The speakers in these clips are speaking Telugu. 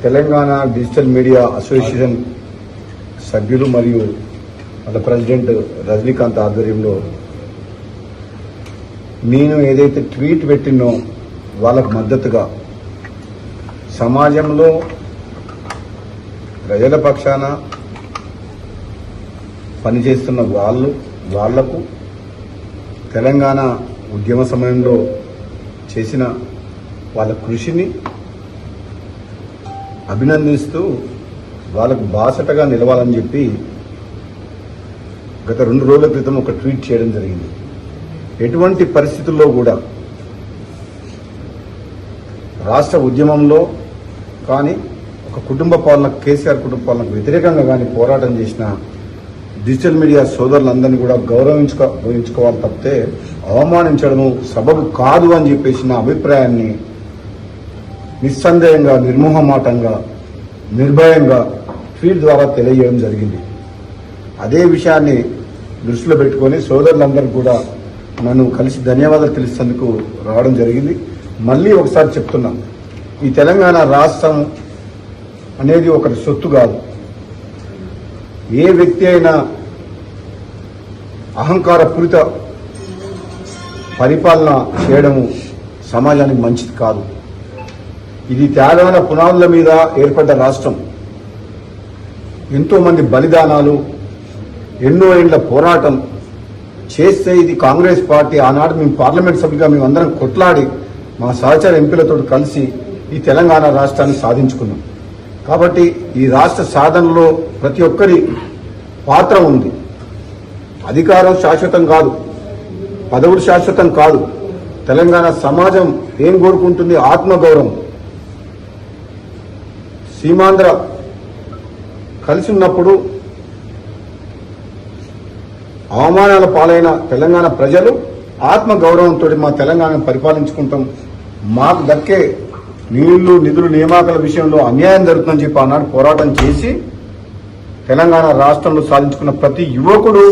తెలంగాణ డిజిటల్ మీడియా అసోసియేషన్ సభ్యులు మరియు వాళ్ళ ప్రెసిడెంట్ రజనీకాంత్ ఆధ్వర్యంలో నేను ఏదైతే ట్వీట్ పెట్టినో వాళ్ళకు మద్దతుగా సమాజంలో ప్రజల పక్షాన పనిచేస్తున్న వాళ్లకు తెలంగాణ ఉద్యమ సమయంలో చేసిన వాళ్ళ కృషిని అభినందిస్తూ వాళ్ళకు బాసటగా నిలవాలని చెప్పి గత 2 రోజుల క్రితం ఒక ట్వీట్ చేయడం జరిగింది. ఎటువంటి పరిస్థితుల్లో కూడా రాష్ట్ర ఉద్యమంలో కానీ ఒక కుటుంబ పాలన కేసీఆర్ కుటుంబ పాలనకు వ్యతిరేకంగా కానీ పోరాటం చేసిన డిజిటల్ మీడియా సోదరులందరినీ కూడా గౌరవించుకోవాలి తప్పితే అవమానించడము సబబు కాదు అని చెప్పేసి నా అభిప్రాయాన్ని నిస్సందేహంగా నిర్మోహమాటంగా నిర్భయంగా ట్వీట్ ద్వారా తెలియజేయడం జరిగింది. అదే విషయాన్ని దృష్టిలో పెట్టుకొని సోదరులందరూ కూడా నన్ను కలిసి ధన్యవాదాలు తెలుసేందుకు రావడం జరిగింది. మళ్ళీ ఒకసారి చెప్తున్నా, ఈ తెలంగాణ రాష్ట్రం అనేది ఒకరి సొత్తు కాదు. ఏ వ్యక్తి అయినా అహంకారపూరిత పరిపాలన చేయడము సమాజానికి మంచిది కాదు. ఇది త్యాగమైన పునాదుల మీద ఏర్పడ్డ రాష్ట్రం. ఎంతో మంది బలిదానాలు, ఎన్నో ఏళ్ల పోరాటం చేస్తే ఇది కాంగ్రెస్ పార్టీ ఆనాడు మేము పార్లమెంట్ సభ్యులుగా మేమందరం కొట్లాడి మా సహచర ఎంపీలతో కలిసి ఈ తెలంగాణ రాష్ట్రాన్ని సాధించుకున్నాం. కాబట్టి ఈ రాష్ట్ర సాధనలో ప్రతి ఒక్కరి పాత్ర ఉంది. అధికారం శాశ్వతం కాదు, పదవులు శాశ్వతం కాదు. తెలంగాణ సమాజం ఏం కోరుకుంటుంది? ఆత్మగౌరవం. సీమాంధ్ర కలిసి ఉన్నప్పుడు అవమానాల పాలైన తెలంగాణ ప్రజలు ఆత్మగౌరవంతో మా తెలంగాణను పరిపాలించుకుంటాం, మాకు దక్కే నీళ్లు నిధులు నియామకాల విషయంలో అన్యాయం జరుగుతుందని చెప్పి ఆనాడు పోరాటం చేసి తెలంగాణ రాష్ట్రంలో సాధించుకున్న ప్రతి యువకుడు,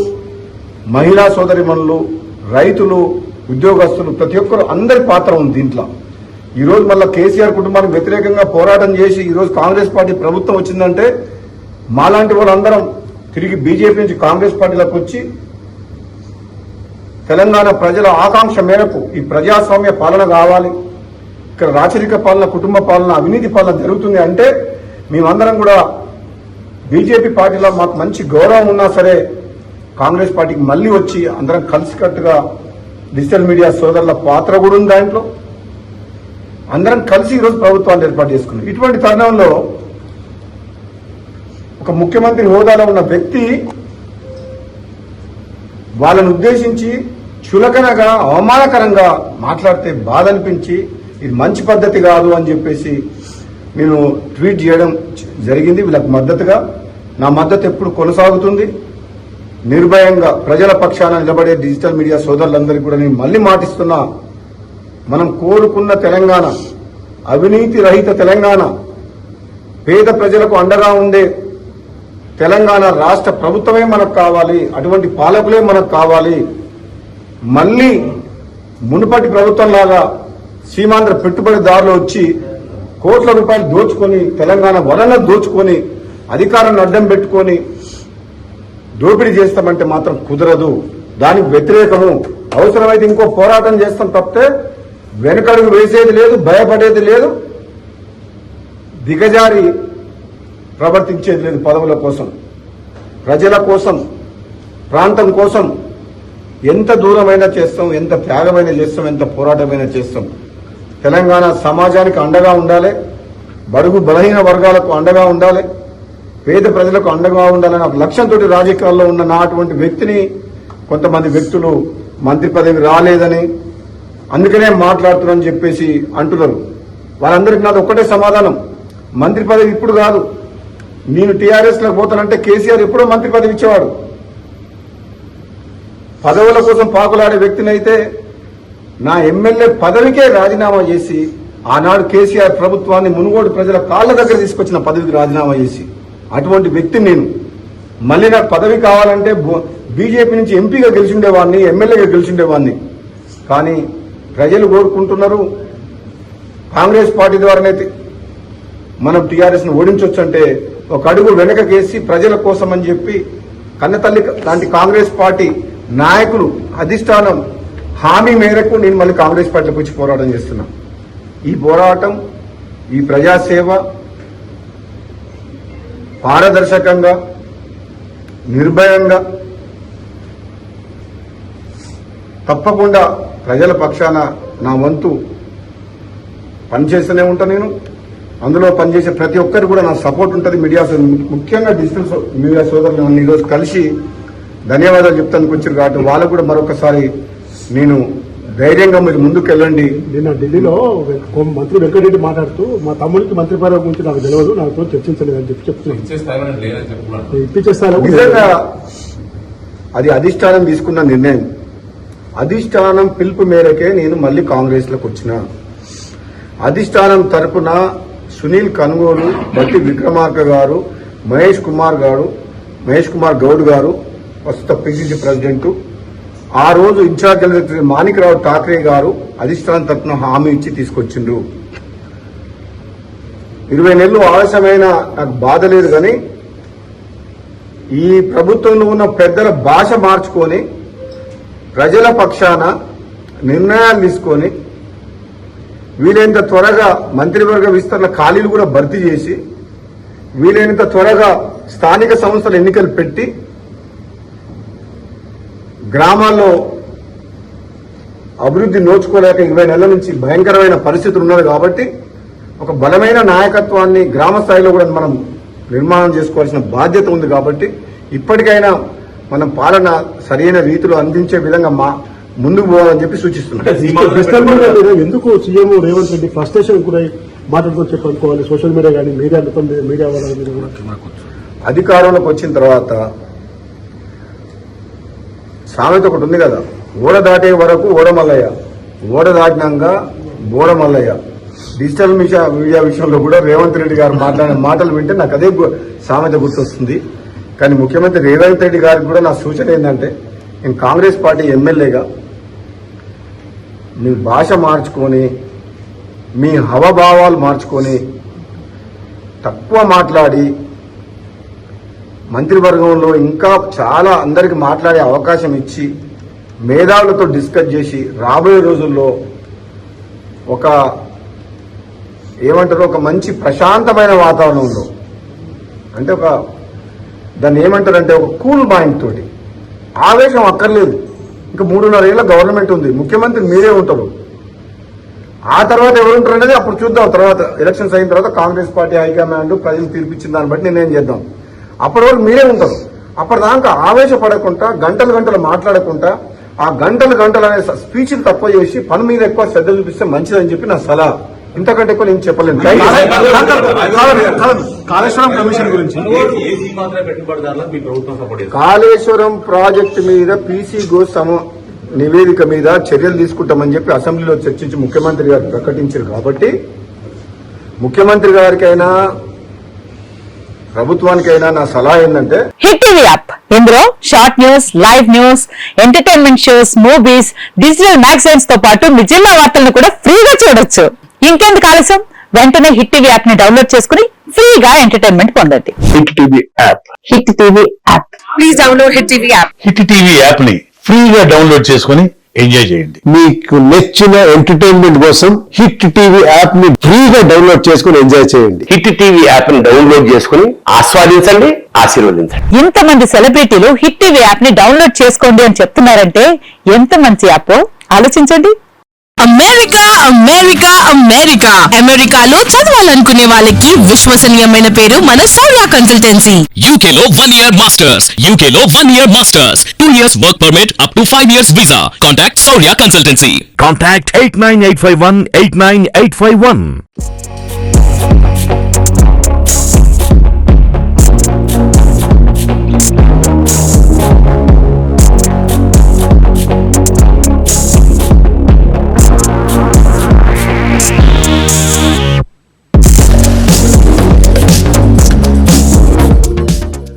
మహిళా సోదరిమణులు, రైతులు, ఉద్యోగస్తులు ప్రతి ఒక్కరు అందరి పాత్ర ఉంది దీంట్లో. ఈరోజు మళ్ళీ కేసీఆర్ కుటుంబానికి వ్యతిరేకంగా పోరాటం చేసి ఈరోజు కాంగ్రెస్ పార్టీ ప్రభుత్వం వచ్చిందంటే మాలాంటి వాళ్ళందరం తిరిగి బీజేపీ నుంచి కాంగ్రెస్ పార్టీలోకి వచ్చి తెలంగాణ ప్రజల ఆకాంక్ష మేరకు ఈ ప్రజాస్వామ్య పాలన కావాలి, ఇక్కడ రాచరిక పాలన, కుటుంబ పాలన, అవినీతి పాలన జరుగుతుంది అంటే మేమందరం కూడా బీజేపీ పార్టీలో మాకు మంచి గౌరవం ఉన్నా సరే కాంగ్రెస్ పార్టీకి మళ్లీ వచ్చి అందరం కలిసికట్టుగా డిజిటల్ మీడియా సోదరుల పాత్ర కూడా ఉంది దాంట్లో. అందరం కలిసి ఈరోజు ప్రభుత్వాన్ని ఏర్పాటు చేసుకున్నాం. ఇటువంటి తరుణంలో ఒక ముఖ్యమంత్రి హోదాలో ఉన్న వ్యక్తి వాళ్ళను ఉద్దేశించి చులకనగా అవమానకరంగా మాట్లాడితే బాధ అనిపించి ఇది మంచి పద్ధతి కాదు అని చెప్పేసి నేను ట్వీట్ చేయడం జరిగింది. వీళ్ళకి మద్దతుగా నా మద్దతు ఎప్పుడు కొనసాగుతుంది. నిర్భయంగా ప్రజల పక్షాన నిలబడే డిజిటల్ మీడియా సోదరులందరికీ కూడా నేను మళ్లీ మాటిస్తున్నా, మనం కోరుకున్న తెలంగాణ, అవినీతి రహిత తెలంగాణ, పేద ప్రజలకు అండగా ఉండే తెలంగాణ రాష్ట్ర ప్రభుత్వమే మనకు కావాలి, అటువంటి పాలకులే మనకు కావాలి. మళ్లీ మునుపటి ప్రభుత్వంలాగా సీమాంధ్ర పెట్టుబడిదారులు వచ్చి కోట్ల రూపాయలు దోచుకొని తెలంగాణ వలన దోచుకొని అధికారాన్ని అడ్డం పెట్టుకొని దోపిడీ చేస్తామంటే మాత్రం కుదరదు. దానికి వ్యతిరేకము. అవసరమైతే ఇంకో పోరాటం చేస్తాం తప్పితే వెనకడుగు వేసేది లేదు, భయపడేది లేదు, దిగజారి ప్రవర్తించేది లేదు. పదవుల కోసం, ప్రజల కోసం, ప్రాంతం కోసం ఎంత దూరమైనా చేస్తాం, ఎంత త్యాగమైనా చేస్తాం, ఎంత పోరాటమైనా చేస్తాం. తెలంగాణ సమాజానికి అండగా ఉండాలి, బడుగు బలహీన వర్గాలకు అండగా ఉండాలి, పేద ప్రజలకు అండగా ఉండాలని ఒక లక్ష్యంతో రాజకీయాల్లో ఉన్న నాటువంటి వ్యక్తిని కొంతమంది వ్యక్తులు మంత్రి పదవి రాలేదని అందుకనే మాట్లాడుతున్నారని చెప్పేసి అంటున్నారు. వాళ్ళందరికీ నాది ఒక్కటే సమాధానం, మంత్రి పదవి ఇప్పుడు కాదు. నేను టీఆర్ఎస్ లోకి పోతానంటే కేసీఆర్ ఎప్పుడో మంత్రి పదవి ఇచ్చేవాడు. పదవుల కోసం పాకులాడే వ్యక్తినైతే నా ఎమ్మెల్యే పదవికే రాజీనామా చేసి ఆనాడు కేసీఆర్ ప్రభుత్వాన్ని మునుగోడు ప్రజల కాళ్ల దగ్గర తీసుకొచ్చిన పదవికి రాజీనామా చేసి అటువంటి వ్యక్తి నేను. మళ్ళీ నాకు పదవి కావాలంటే బీజేపీ నుంచి ఎంపీగా గెలిచిండేవాడిని, ఎమ్మెల్యేగా గెలిచిండేవాడిని. కానీ ప్రజలు కోరుకుంటున్నారు కాంగ్రెస్ పార్టీ ద్వారానైతే మనం టీఆర్ఎస్ ను ఓడించవచ్చు అంటే ఒక అడుగు వెనకకేసి ప్రజల కోసం అని చెప్పి కన్నతల్లి లాంటి కాంగ్రెస్ పార్టీ నాయకులు అధిష్టానం హామీ మేరకు నేను మళ్ళీ కాంగ్రెస్ పార్టీలోకి వచ్చి పోరాటం చేస్తున్నా. ఈ పోరాటం, ఈ ప్రజాసేవ పారదర్శకంగా, నిర్భయంగా, తప్పకుండా ప్రజల పక్షాన నా వంతు పనిచేస్తూనే ఉంటా. నేను అందులో పనిచేసే ప్రతి ఒక్కరు కూడా నా సపోర్ట్ ఉంటుంది. మీడియా, ముఖ్యంగా డిజిటల్ మీడియా సోదరులు ఈరోజు కలిసి ధన్యవాదాలు చెప్తానికి వచ్చారు కాబట్టి వాళ్ళకు కూడా మరొకసారి నేను ధైర్యంగా మీరు ముందుకు వెళ్ళండి. నిన్న ఢిల్లీలో మంత్రి వెంకటరెడ్డి మాట్లాడుతూ మా తమ్ముడికి మంత్రి పదవి గురించి నాకు తెలియదు, నాతో చర్చించలేదని చెప్తున్నాను. నిజంగా అది అధిష్టానం తీసుకున్న నిర్ణయం. అధిష్టానం పిలుపు మేరకే నేను మళ్ళీ కాంగ్రెస్ లోకి వచ్చిన. అధిష్టానం తరపున సునీల్ కనుగోలు, బట్టి విక్రమార్క గారు, మహేష్ కుమార్ గౌడ్ గారు, ప్రస్తుత పిసిసి ప్రెసిడెంట్, ఆ రోజు ఇన్ఛార్జ్ సెక్రటరీ మాణిక్రావు ఠాక్రే గారు అధిష్టానం తరపున హామీ ఇచ్చి తీసుకొచ్చిండ్రు. 20 నెలలు ఆలస్యమైన నాకు బాధ లేదు, కానీ ఈ ప్రభుత్వంలో ఉన్న పెద్దల భాష మార్చుకొని ప్రజల పక్షాన నిర్ణయాలు తీసుకొని వీలైనంత త్వరగా మంత్రివర్గ విస్తరణ ఖాళీలు కూడా భర్తీ చేసి వీలైనంత త్వరగా స్థానిక సంస్థల ఎన్నికలు పెట్టి గ్రామాల్లో అభివృద్ధి నోచుకోలేక 20 నెలల నుంచి భయంకరమైన పరిస్థితులు ఉన్నది. కాబట్టి ఒక బలమైన నాయకత్వాన్ని గ్రామ స్థాయిలో కూడా మనం నిర్మాణం చేసుకోవాల్సిన బాధ్యత ఉంది. కాబట్టి ఇప్పటికైనా మనం పాలన సరైన రీతిలో అందించే విధంగా ముందుకు పోవాలని చెప్పి సూచిస్తున్నాం. ఎందుకు సీఎం రేవంత్ రెడ్డి ఫ్రస్ట్రేషన్ కూడా మాట్లాడుకొని చెప్పనుకోవాలి, సోషల్ మీడియా కానీ మీడియా వాళ్ళ మీద కూడా అధికారంలోకి వచ్చిన తర్వాత సామెత ఒకటి ఉంది కదా, ఓడ దాటే వరకు ఓడమల్లయ్య, ఓడ దాటినాక బోడమల్లయ్య. డిజిటల్ మీడియా విషయంలో కూడా రేవంత్ రెడ్డి గారు మాట్లాడిన మాటలు వింటే నాకు అదే సామెత గుర్తొస్తుంది. కానీ ముఖ్యమంత్రి రేవంత్ రెడ్డి గారికి కూడా నా సూచన ఏంటంటే, నేను కాంగ్రెస్ పార్టీ ఎమ్మెల్యేగా మీ భాష మార్చుకొని మీ హవభావాలు మార్చుకొని తక్కువ మాట్లాడి మంత్రివర్గంలో ఇంకా చాలా అందరికి మాట్లాడే అవకాశం ఇచ్చి మేధావులతో డిస్కస్ చేసి రాబోయే రోజుల్లో ఒక మంచి ప్రశాంతమైన వాతావరణంలో, అంటే దాన్ని ఏమంటారంటే ఒక కూల్ మైండ్ తోటి, ఆవేశం అక్కర్లేదు. ఇంకా 3.5 ఏళ్ల గవర్నమెంట్ ఉంది, ముఖ్యమంత్రి మీరే ఉంటారు. ఆ తర్వాత ఎవరు ఉంటారు అనేది అప్పుడు చూద్దాం. తర్వాత ఎలక్షన్స్ అయిన తర్వాత కాంగ్రెస్ పార్టీ హైకమాండ్ ప్రజలు తీర్పిచ్చిన దాన్ని బట్టి నిర్ణయం చేద్దాం. అప్పటి వరకు మీరే ఉంటారు. అప్పటిదాకా ఆవేశపడకుండా, గంటలు మాట్లాడకుండా, ఆ గంటలు అనే స్పీచ్లు తక్కువ చేసి పని మీద ఎక్కువ శ్రద్ధ చూపిస్తే మంచిదని చెప్పి నా సలహా. ఇంతకంటే ఎక్కువ నేను చెప్పలేను. కాళేశ్వరం కమిషన్ గురించి, కాళేశ్వరం ప్రాజెక్టు మీద పీసీ ఘోష్ నివేదిక మీద చర్యలు తీసుకుంటామని చెప్పి అసెంబ్లీలో చర్చించి ముఖ్యమంత్రి గారు ప్రకటించారు. కాబట్టి ముఖ్యమంత్రి గారికైనా ప్రభుత్వానికైనా నా సలహా ఏంటంటే, హిట్ టీవీ యాప్, ఇందులో short news, live news, entertainment shows, movies, digital magazines తో పాటు మీ జిల్లా వార్తలను కూడా ఫ్రీగా చూడొచ్చు. ఇంకెందుకు ఆలస్యం, వెంటనే హిట్ టీవీ యాప్ ని డౌన్లోడ్ చేసుకుని ఫ్రీగా ఎంటర్టైన్మెంట్ పొందండి. Hit TV app, hit TV app, please download hit TV app. Hit TV app ని ఫ్రీగా డౌన్లోడ్ చేసుకుని ఎంజాయ్ చేయండి. మీకు నచ్చిన ఎంటర్టైన్మెంట్ కోసం హిట్ టీవీ యాప్ ని ఫ్రీగా డౌన్లోడ్ చేసుకుని ఎంజాయ్ చేయండి. హిట్ టీవీ యాప్ ని డౌన్లోడ్ చేసుకుని ఆస్వాదించండి, ఆశీర్వదించండి. ఇంతమంది సెలబ్రిటీలు హిట్ టీవీ యాప్ ని డౌన్లోడ్ చేసుకోండి అని చెప్తున్నారంటే ఎంత మంచి యాప్ ఆలోచించండి. అమెరికా అమెరికా అమెరికా అమెరికాలో చదవాలనుకునే వాళ్ళకి విశ్వసనీయమైన పేరు మన శౌర్య కన్సల్టెన్సీ. UK లో 1 year masters, UK లో 1 year masters, 2 years work permit up to 5 years visa. Contact Shaurya Consultancy. Contact 89851 89851.